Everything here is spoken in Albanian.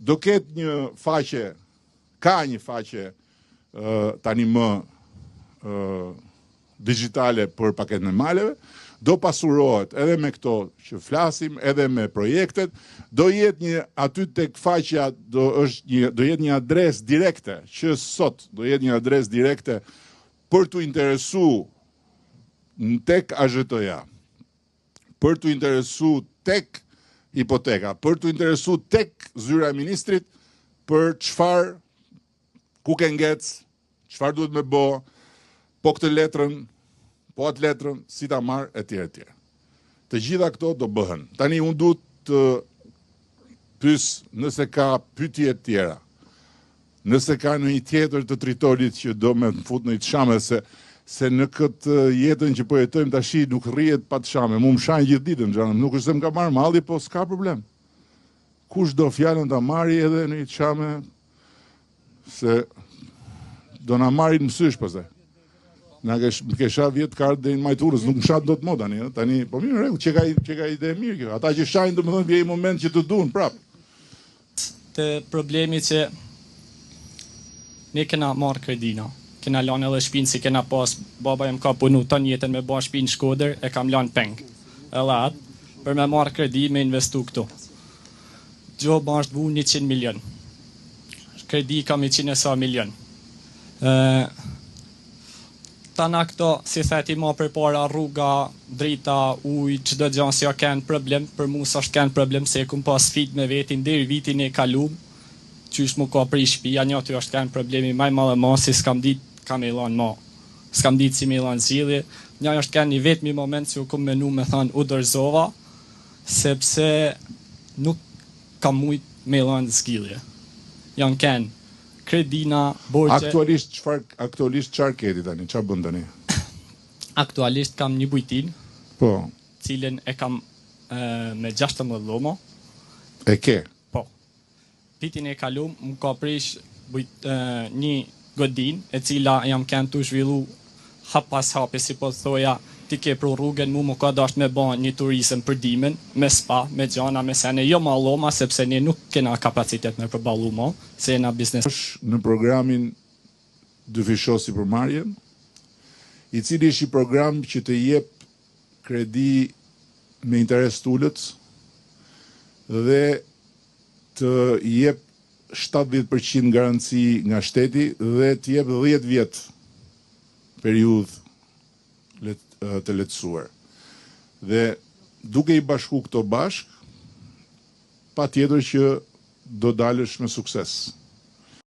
do ketë një faqe, ka një faqe tani më digjitale për paketën e maleve, do pasurohet edhe me këto që flasim, edhe me projektet, do jetë një aty tek faqja do jetë një adresë direkte, që sot do jetë një adresë direkte për t'u interesu tek AZT-ja, për t'u interesu tek hipoteka, për t'u interesu tek zyra e ministrit, për çfarë, ku ke ngec, çfarë duhet me bo, po këtë letrën, po atë letrën, si ta marrë, etj. etj. Të gjitha këto do bëhen. Tani unë duhet të pys nëse ka pyetje të tjera, nëse ka në një tjetër të tritorit që do me fut në i të shame, se në këtë jetën që po jetojmë tashi nuk rrihet pa të shame, mu më shajnë gjithë ditën, gjanëm, nuk është se më ka marrë malli, po s'ka problem. Kush do fjallën ta marri edhe në i të shame, se do na marrin mësysh pëse. Na kesha vjetë kartë dhe në majturës, nuk më shatë do të moda një, tani, po mirë regu, që ka ide mirë kjo, ata që shajnë të më dhënë vjej moment që të duhen, prapë. Të problemi që ne kena marrë kredina, kena lanë edhe shpinë si kena pas, baba jem ka punu të jetën me ba shpinë Shkodër, e kam lanë peng. Edhe atë, për me marrë kredi me investu këtu. Gjoba është vu 100 milion. Kredi kam 100 milion. Tana këto, si theti ma për para rruga, drita, uj, çdo gjanë si ja kënë problem, për mu sa është kënë problem, se e kum pas fit me vetin, deri vitin e kalum, qysh mu ka pri shpia, një aty është kënë problemi maj ma dhe ma, si s'kam dit ka me lanë ma, s'kam dit si me lanë zilje, një është kënë një vetëmi moment që u kum menu me thanë u dërzova, sepse nuk kam mujt me lanë zgjilje. Janë kënë kredina, borgje... Aktualisht çfarë keti tani, çfarë bën tani? Aktualisht kam një bujtin, po, cilën e kam me 16 loma. E ke? Po. Vitin e kalum, më ka prish një godin, e cila jam kënë të zhvillu hap pas hapi, si po thoja, ti ke pro rrugën, mu ka dasht me ba një turizëm për dimën, me spa, me gjana, me sene, jo ma loma, sepse ne nuk kena kapacitet me përballu ma, se jena biznes. Në programin Dyfishosi për marrjen, i cili është i program që të jep kredi me interes të ullët dhe të jep 70% garanci nga shteti dhe të jep 10 vjet periudhë të lehtësuar. Dhe duke i bashku këto bashk, pa tjetër që do dalësh me sukses.